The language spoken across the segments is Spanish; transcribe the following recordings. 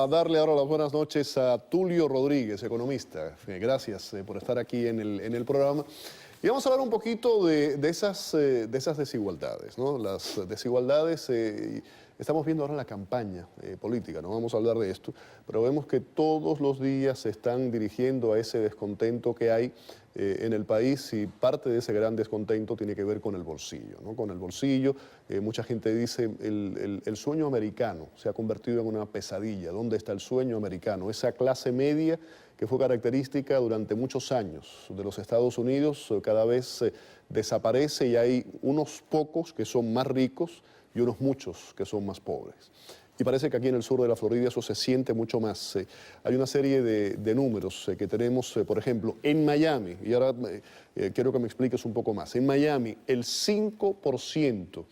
a darle ahora las buenas noches a Tulio Rodríguez, economista. Gracias por estar aquí en el programa. Y vamos a hablar un poquito de esas desigualdades, ¿no? Las desigualdades, estamos viendo ahora en la campaña política, no vamos a hablar de esto, pero vemos que todos los días se están dirigiendo a ese descontento que hay en el país, y parte de ese gran descontento tiene que ver con el bolsillo, ¿no? Con el bolsillo, mucha gente dice, el sueño americano se ha convertido en una pesadilla. ¿Dónde está el sueño americano? Esa clase media que fue característica durante muchos años de los Estados Unidos, cada vez desaparece, y hay unos pocos que son más ricos y unos muchos que son más pobres. Y parece que aquí en el sur de la Florida eso se siente mucho más. Hay una serie de números que tenemos, por ejemplo, en Miami, y ahora quiero que me expliques un poco más. En Miami, el 5%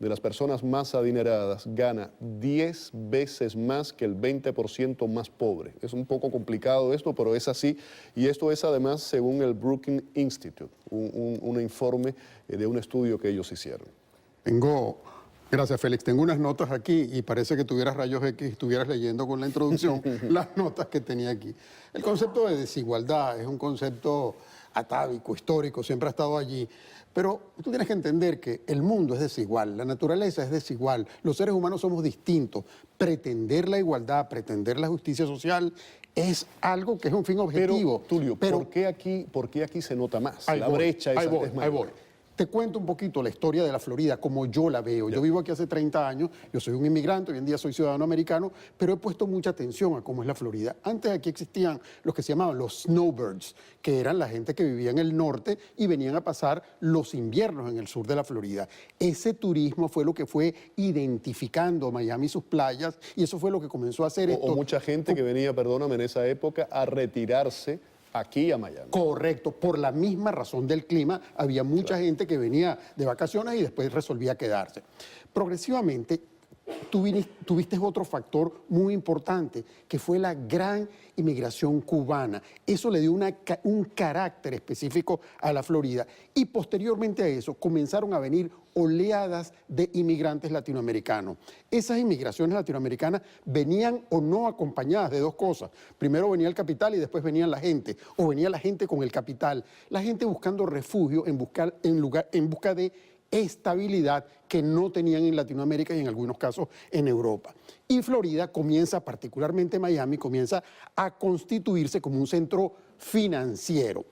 de las personas más adineradas gana 10 veces más que el 20% más pobre. Es un poco complicado esto, pero es así, y esto es además según el Brookings Institute, un informe de un estudio que ellos hicieron. Gracias, Félix. Tengo unas notas aquí y parece que tuvieras rayos X y estuvieras leyendo con la introducción las notas que tenía aquí. El concepto de desigualdad es un concepto atávico, histórico, siempre ha estado allí. Pero tú tienes que entender que el mundo es desigual, la naturaleza es desigual, los seres humanos somos distintos. Pretender la igualdad, pretender la justicia social es algo que es un fin objetivo. Pero, Tulio, ¿por qué aquí se nota más? La brecha es ahí voy. Te cuento un poquito la historia de la Florida, como yo la veo. Yo vivo aquí hace 30 años, yo soy un inmigrante, hoy en día soy ciudadano americano, pero he puesto mucha atención a cómo es la Florida. Antes aquí existían los que se llamaban los snowbirds, que eran la gente que vivía en el norte y venían a pasar los inviernos en el sur de la Florida. Ese turismo fue lo que fue identificando Miami y sus playas, y eso fue lo que comenzó a hacer esto. O mucha gente que venía, perdóname, en esa época a retirarse aquí a Miami. Correcto, por la misma razón del clima, había mucha gente que venía de vacaciones y después resolvía quedarse. Progresivamente, tuviste otro factor muy importante, que fue la gran inmigración cubana. Eso le dio un carácter específico a la Florida, y posteriormente a eso comenzaron a venir oleadas de inmigrantes latinoamericanos. Esas inmigraciones latinoamericanas venían o no acompañadas de dos cosas. Primero venía el capital y después venía la gente, o venía la gente con el capital. La gente buscando refugio en busca de estabilidad que no tenían en Latinoamérica y en algunos casos en Europa. Y Florida comienza, particularmente Miami, comienza a constituirse como un centro financiero.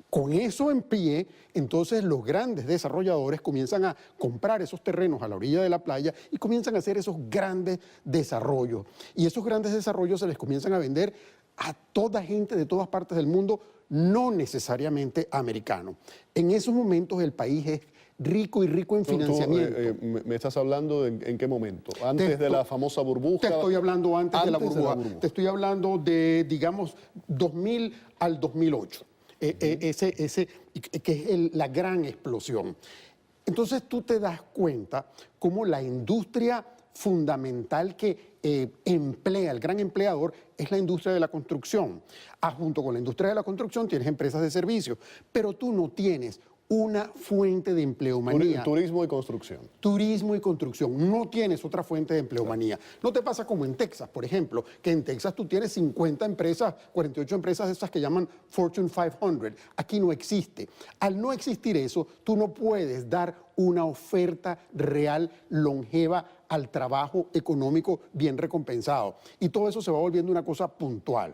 Con eso en pie, entonces los grandes desarrolladores comienzan a comprar esos terrenos a la orilla de la playa y comienzan a hacer esos grandes desarrollos. Y esos grandes desarrollos se les comienzan a vender a toda gente de todas partes del mundo, no necesariamente americano. En esos momentos el país es rico en financiamiento. ¿Me estás hablando en qué momento? ¿Antes de la famosa burbuja? Te estoy hablando antes de la burbuja. Te estoy hablando de, digamos, 2000 al 2008. Que es la gran explosión. Entonces tú te das cuenta cómo la industria fundamental que emplea, el gran empleador, es la industria de la construcción. Junto con la industria de la construcción tienes empresas de servicios, pero tú no tienes una fuente de empleomanía. Turismo y construcción. Turismo y construcción. No tienes otra fuente de empleomanía. No te pasa como en Texas, por ejemplo, que en Texas tú tienes 50 empresas, 48 empresas de esas que llaman Fortune 500. Aquí no existe. Al no existir eso, tú no puedes dar una oferta real, longeva, al trabajo económico bien recompensado. Y todo eso se va volviendo una cosa puntual.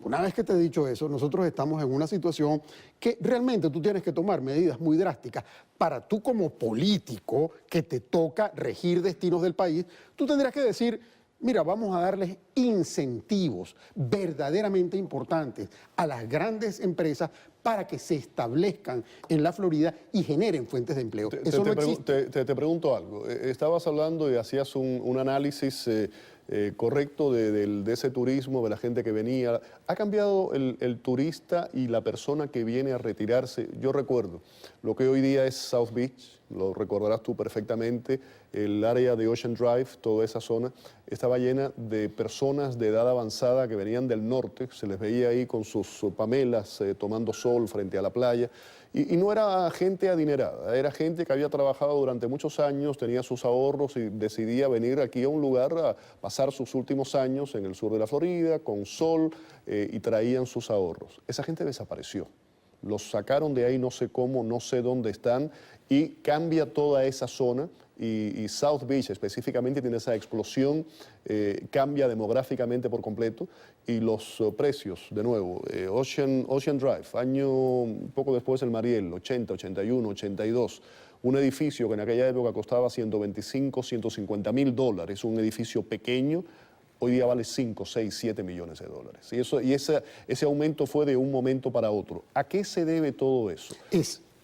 Una vez que te he dicho eso, nosotros estamos en una situación que realmente tú tienes que tomar medidas muy drásticas. Para tú como político que te toca regir destinos del país, tú tendrías que decir, mira, vamos a darles incentivos verdaderamente importantes a las grandes empresas para que se establezcan en la Florida y generen fuentes de empleo. Eso no existe. Te pregunto algo. Estabas hablando y hacías un análisis correcto de ese turismo, de la gente que venía. ¿Ha cambiado el turista y la persona que viene a retirarse? Yo recuerdo lo que hoy día es South Beach, lo recordarás tú perfectamente, el área de Ocean Drive, toda esa zona, estaba llena de personas de edad avanzada que venían del norte, se les veía ahí con sus pamelas tomando sol frente a la playa, Y no era gente adinerada, era gente que había trabajado durante muchos años, tenía sus ahorros y decidía venir aquí a un lugar a pasar sus últimos años en el sur de la Florida, con sol, y traían sus ahorros. Esa gente desapareció. Los sacaron de ahí, no sé cómo, no sé dónde están, y cambia toda esa zona. Y South Beach específicamente tiene esa explosión, cambia demográficamente por completo, y los precios, de nuevo, Ocean Drive, año un poco después del Mariel, 80, 81, 82, un edificio que en aquella época costaba 125, 150 mil dólares, un edificio pequeño, hoy día vale 5, 6, 7 millones de dólares. Y ese aumento fue de un momento para otro. ¿A qué se debe todo eso?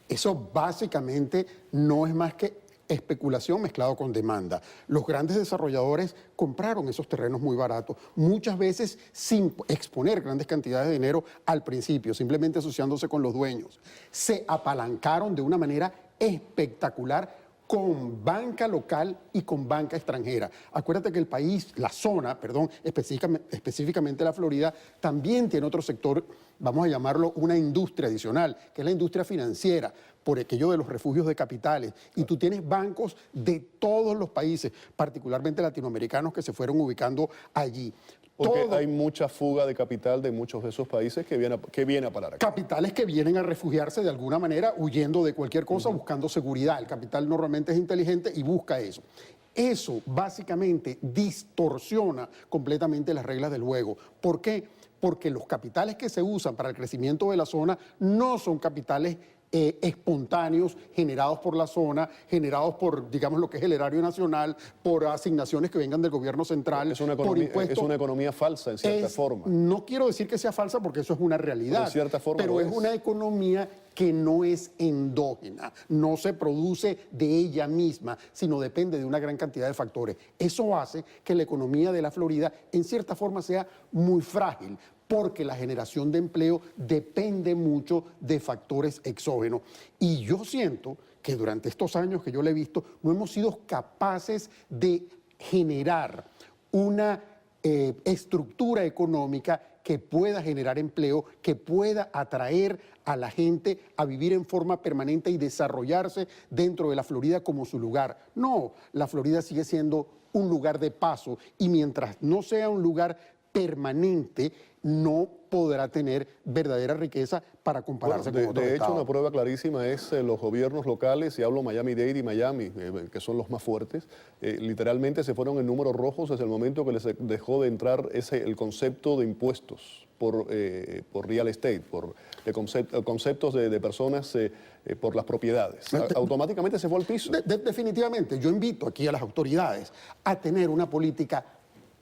Eso básicamente no es más que especulación mezclado con demanda. Los grandes desarrolladores compraron esos terrenos muy baratos, muchas veces sin exponer grandes cantidades de dinero al principio, simplemente asociándose con los dueños. Se apalancaron de una manera espectacular con banca local y con banca extranjera. Acuérdate que el país, la zona, perdón, específicamente la Florida, también tiene otro sector, vamos a llamarlo una industria adicional, que es la industria financiera, por aquello de los refugios de capitales. Y tú tienes bancos de todos los países, particularmente latinoamericanos, que se fueron ubicando allí. Porque hay mucha fuga de capital de muchos de esos países que viene a parar aquí. Capitales que vienen a refugiarse de alguna manera, huyendo de cualquier cosa, buscando seguridad. El capital normalmente es inteligente y busca eso. Eso básicamente distorsiona completamente las reglas del juego. ¿Por qué? Porque los capitales que se usan para el crecimiento de la zona no son capitales espontáneos, generados por la zona, generados por, digamos, lo que es el erario nacional, por asignaciones que vengan del gobierno central, por impuestos. Es una economía falsa, en cierta forma. No quiero decir que sea falsa porque eso es una realidad, de cierta forma pero es una economía que no es endógena, no se produce de ella misma, sino depende de una gran cantidad de factores. Eso hace que la economía de la Florida, en cierta forma, sea muy frágil, porque la generación de empleo depende mucho de factores exógenos. Y yo siento que durante estos años que yo le he visto, no hemos sido capaces de generar una estructura económica que pueda generar empleo, que pueda atraer a la gente a vivir en forma permanente y desarrollarse dentro de la Florida como su lugar. No, la Florida sigue siendo un lugar de paso, y mientras no sea un lugar permanente, no podrá tener verdadera riqueza para compararse con otros De hecho, estados. una prueba clarísima es los gobiernos locales, y hablo Miami-Dade y Miami, que son los más fuertes, literalmente se fueron en números rojos desde el momento que les dejó de entrar el concepto de impuestos por real estate, por conceptos de personas por las propiedades. Automáticamente se fue al piso. Definitivamente, yo invito aquí a las autoridades a tener una política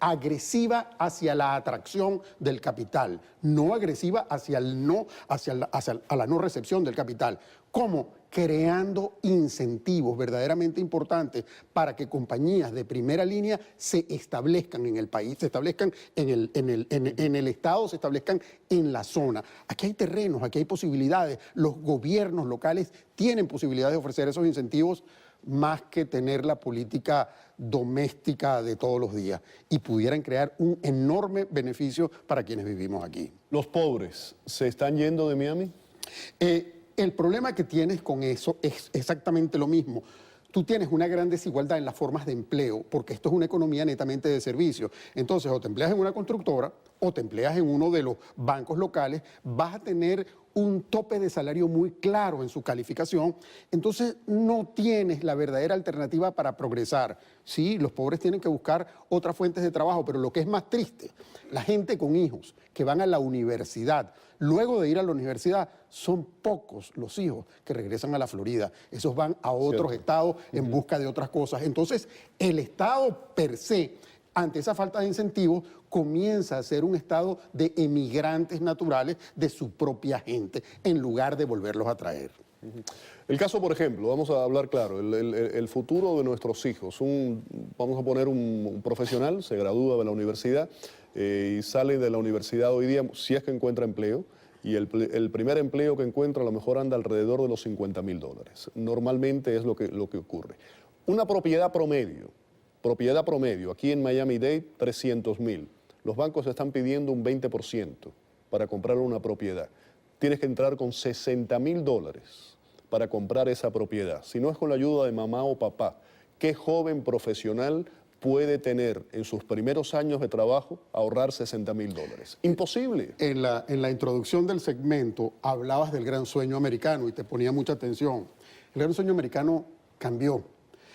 agresiva hacia la atracción del capital, no agresiva hacia la no recepción del capital. ¿Cómo? Creando incentivos verdaderamente importantes para que compañías de primera línea se establezcan en el país, se establezcan en el estado, se establezcan en la zona. Aquí hay terrenos, aquí hay posibilidades. Los gobiernos locales tienen posibilidades de ofrecer esos incentivos, más que tener la política doméstica de todos los días, y pudieran crear un enorme beneficio para quienes vivimos aquí. ¿Los pobres se están yendo de Miami? El problema que tienes con eso es exactamente lo mismo. Tú tienes una gran desigualdad en las formas de empleo, porque esto es una economía netamente de servicios. Entonces, o te empleas en una constructora o te empleas en uno de los bancos locales, vas a tener un tope de salario muy claro en su calificación, entonces no tienes la verdadera alternativa para progresar. Sí, los pobres tienen que buscar otras fuentes de trabajo, pero lo que es más triste, la gente con hijos que van a la universidad, luego de ir a la universidad, son pocos los hijos que regresan a la Florida. Esos van a otros estados en busca de otras cosas. Entonces, el estado per se, ante esa falta de incentivos, comienza a ser un estado de emigrantes naturales de su propia gente, en lugar de volverlos a traer. El caso, por ejemplo, vamos a hablar claro, el futuro de nuestros hijos. Vamos a poner un profesional, se gradúa de la universidad y sale de la universidad hoy día, si es que encuentra empleo, y el primer empleo que encuentra a lo mejor anda alrededor de los $50,000. Normalmente es lo que ocurre. Una propiedad promedio, aquí en Miami-Dade, $300,000. Los bancos están pidiendo un 20% para comprar una propiedad. tienes que entrar con $60.000 para comprar esa propiedad. Si no es con la ayuda de mamá o papá, ¿qué joven profesional puede tener en sus primeros años de trabajo ahorrar $60.000? Imposible. En la introducción del segmento hablabas del gran sueño americano y te ponía mucha atención. El gran sueño americano cambió.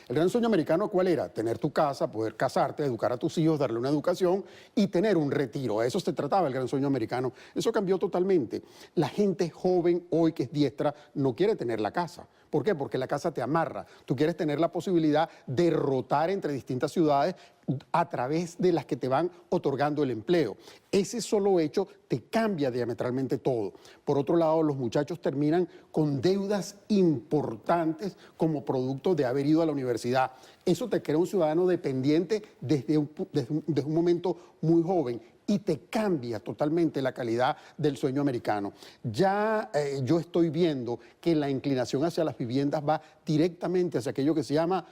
El gran sueño americano, ¿cuál era? Tener tu casa, poder casarte, educar a tus hijos, darle una educación y tener un retiro. A eso se trataba el gran sueño americano. Eso cambió totalmente. La gente joven hoy que es diestra no quiere tener la casa. ¿Por qué? Porque la casa te amarra. Tú quieres tener la posibilidad de rotar entre distintas ciudades a través de las que te van otorgando el empleo. Ese solo hecho te cambia diametralmente todo. Por otro lado, los muchachos terminan con deudas importantes como producto de haber ido a la universidad. Eso te crea un ciudadano dependiente desde un momento muy joven y te cambia totalmente la calidad del sueño americano. Ya yo estoy viendo que la inclinación hacia las viviendas va directamente hacia aquello que se llama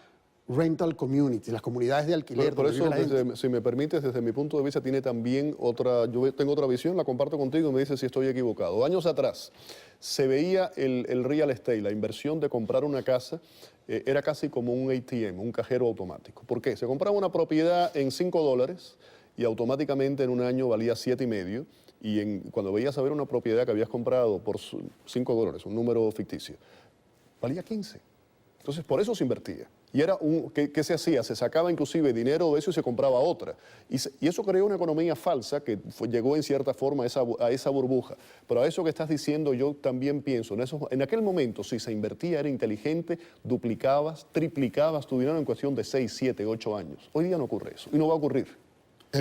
rental communities, las comunidades de alquiler. Por eso, si me permites, desde mi punto de vista tiene también yo tengo otra visión, la comparto contigo y me dices si estoy equivocado. Años atrás se veía el real estate, la inversión de comprar una casa, era casi como un ATM, un cajero automático. ¿Por qué? Se compraba una propiedad en $5 y automáticamente en un año valía $7.5, y cuando veías a ver una propiedad que habías comprado por $5, un número ficticio, valía 15. Entonces, por eso se invertía. Y era ¿qué se hacía? Se sacaba inclusive dinero de eso y se compraba otra. Y eso creó una economía falsa que llegó en cierta forma a esa burbuja. Pero a eso que estás diciendo yo también pienso. En aquel momento, si se invertía, era inteligente, duplicabas, triplicabas tu dinero en cuestión de 6, 7, 8 años. Hoy día no ocurre eso y no va a ocurrir.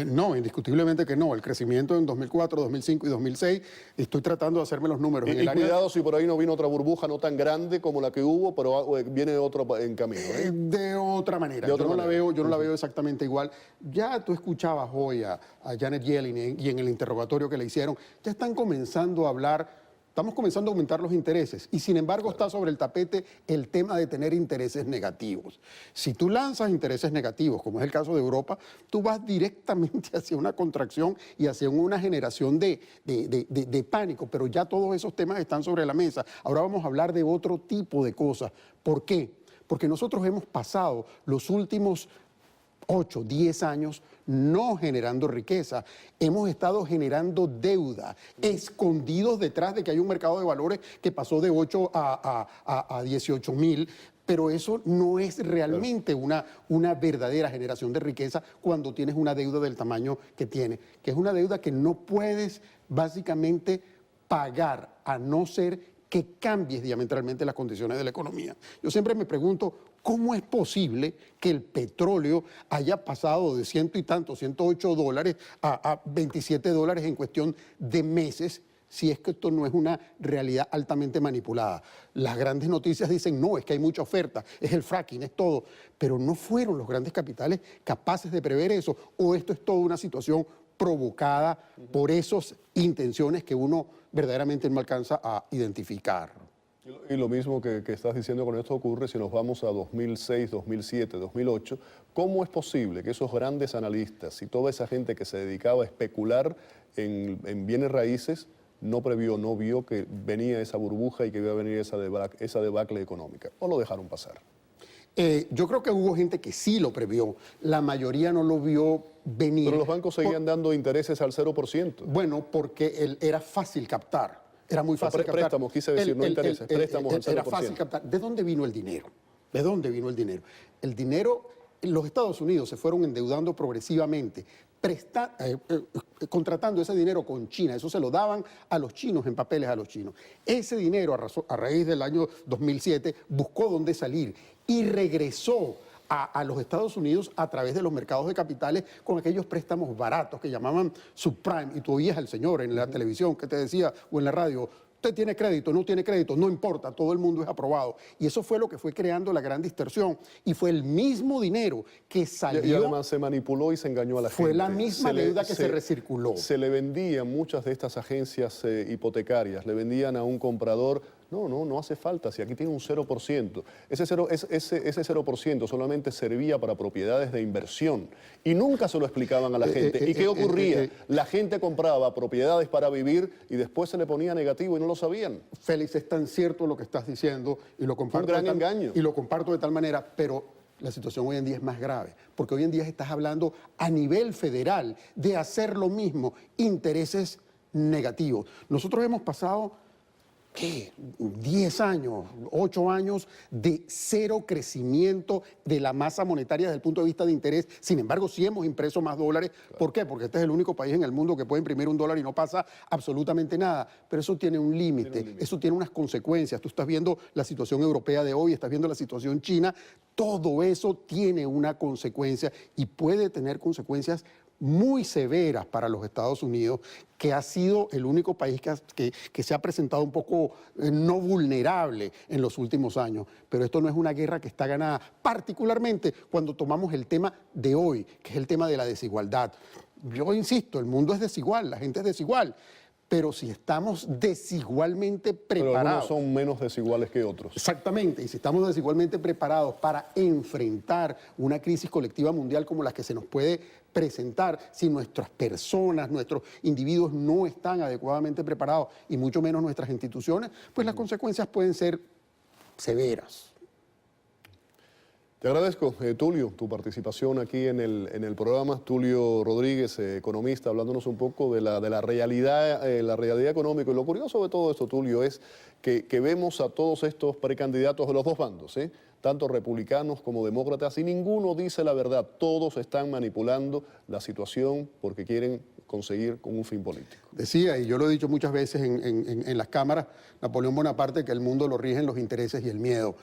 No, indiscutiblemente que no. El crecimiento en 2004, 2005 y 2006, estoy tratando de hacerme los números. Y cuidado si por ahí no vino otra burbuja no tan grande como la que hubo, pero viene otro en camino. De otra manera. Yo no la veo exactamente igual. Ya tú escuchabas hoy a Janet Yellen y en el interrogatorio que le hicieron, ya están comenzando a hablar. Estamos comenzando a aumentar los intereses y sin embargo está sobre el tapete el tema de tener intereses negativos. Si tú lanzas intereses negativos, como es el caso de Europa, tú vas directamente hacia una contracción y hacia una generación de pánico, pero ya todos esos temas están sobre la mesa. Ahora vamos a hablar de otro tipo de cosas. ¿Por qué? Porque nosotros hemos pasado los últimos 8, 10 años no generando riqueza. Hemos estado generando deuda, escondidos detrás de que hay un mercado de valores que pasó de 8 a 18.000, pero eso no es realmente una verdadera generación de riqueza cuando tienes una deuda del tamaño que tiene, que es una deuda que no puedes básicamente pagar a no ser que cambies diametralmente las condiciones de la economía. Yo siempre me pregunto, ¿cómo es posible que el petróleo haya pasado de ciento y tanto, $108 a $27 en cuestión de meses, si es que esto no es una realidad altamente manipulada? Las grandes noticias dicen, no, es que hay mucha oferta, es el fracking, es todo, pero no fueron los grandes capitales capaces de prever eso, o esto es toda una situación provocada por esas intenciones que uno verdaderamente no alcanza a identificar. Y lo mismo que estás diciendo con esto ocurre si nos vamos a 2006, 2007, 2008. ¿Cómo es posible que esos grandes analistas y toda esa gente que se dedicaba a especular en bienes raíces no previó, no vio que venía esa burbuja y que iba a venir esa debacle económica? ¿O lo dejaron pasar? Yo creo que hubo gente que sí lo previó. La mayoría no lo vio venir. Pero los bancos seguían dando intereses al 0%. Bueno, porque era fácil captar. Era muy fácil captar. Préstamos, quise decir, no intereses, préstamos al 0%. Era fácil captar. ¿De dónde vino el dinero? ¿De dónde vino el dinero? El dinero, los Estados Unidos se fueron endeudando progresivamente, contratando ese dinero con China. Eso se lo daban a los chinos, en papeles a los chinos. Ese dinero, a raíz del año 2007, buscó dónde salir y regresó a los Estados Unidos a través de los mercados de capitales con aquellos préstamos baratos que llamaban subprime. Y tú oías al señor en la televisión que te decía o en la radio, usted tiene crédito, no tiene crédito, no importa, todo el mundo es aprobado. Y eso fue lo que fue creando la gran distorsión. Y fue el mismo dinero que salió. Y además se manipuló y se engañó a la gente. Fue la misma deuda que se recirculó. Se le vendían muchas de estas agencias hipotecarias, le vendían a un comprador No hace falta, si aquí tiene un 0%. Ese 0% solamente servía para propiedades de inversión y nunca se lo explicaban a la gente. ¿Y qué ocurría? La gente compraba propiedades para vivir y después se le ponía negativo y no lo sabían. Félix, es tan cierto lo que estás diciendo y lo comparto, Un gran engaño. Y lo comparto de tal manera, pero la situación hoy en día es más grave, porque hoy en día estás hablando a nivel federal de hacer lo mismo, intereses negativos. Nosotros hemos pasado, ¿qué? 10 años, 8 años de cero crecimiento de la masa monetaria desde el punto de vista de interés. Sin embargo, sí hemos impreso más dólares. Claro. ¿Por qué? Porque este es el único país en el mundo que puede imprimir $1 y no pasa absolutamente nada. Pero eso tiene un límite, eso tiene unas consecuencias. Tú estás viendo la situación europea de hoy, estás viendo la situación china. Todo eso tiene una consecuencia y puede tener consecuencias muy severas para los Estados Unidos, que ha sido el único país que se ha presentado un poco no vulnerable en los últimos años. Pero esto no es una guerra que está ganada, particularmente cuando tomamos el tema de hoy, que es el tema de la desigualdad. Yo insisto, el mundo es desigual, la gente es desigual. Pero si estamos desigualmente preparados... Pero algunos son menos desiguales que otros. Exactamente, y si estamos desigualmente preparados para enfrentar una crisis colectiva mundial como la que se nos puede presentar, si nuestras personas, nuestros individuos no están adecuadamente preparados, y mucho menos nuestras instituciones, pues las consecuencias pueden ser severas. Te agradezco, Tulio, tu participación aquí en el programa. Tulio Rodríguez, economista, hablándonos un poco de la realidad económica. Y lo curioso de todo esto, Tulio, es que vemos a todos estos precandidatos de los dos bandos, tanto republicanos como demócratas, y ninguno dice la verdad. Todos están manipulando la situación porque quieren conseguir con un fin político. Decía, y yo lo he dicho muchas veces en las cámaras, Napoleón Bonaparte, que el mundo lo rigen los intereses y el miedo.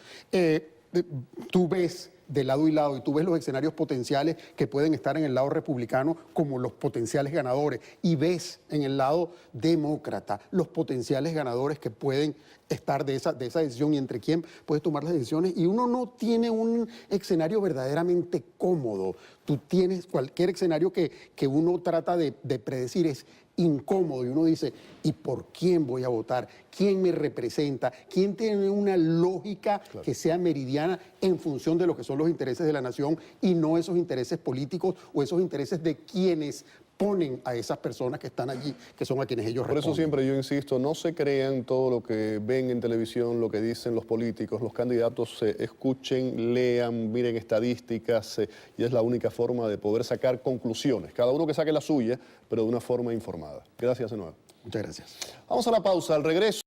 Tú ves de lado y lado, y tú ves los escenarios potenciales que pueden estar en el lado republicano como los potenciales ganadores, y ves en el lado demócrata los potenciales ganadores que pueden estar de esa decisión y entre quién puedes tomar las decisiones, y uno no tiene un escenario verdaderamente cómodo. Tú tienes cualquier escenario que uno trata de predecir es incómodo, y uno dice, ¿y por quién voy a votar? ¿Quién me representa? ¿Quién tiene una lógica que sea meridiana en función de lo que son los intereses de la nación y no esos intereses políticos o esos intereses de quienes ponen a esas personas que están allí, que son a quienes ellos responden? Por eso siempre yo insisto, no se crean todo lo que ven en televisión, lo que dicen los políticos, los candidatos, escuchen, lean, miren estadísticas, y es la única forma de poder sacar conclusiones. Cada uno que saque la suya, pero de una forma informada. Gracias de nuevo. Muchas gracias. Vamos a la pausa, al regreso.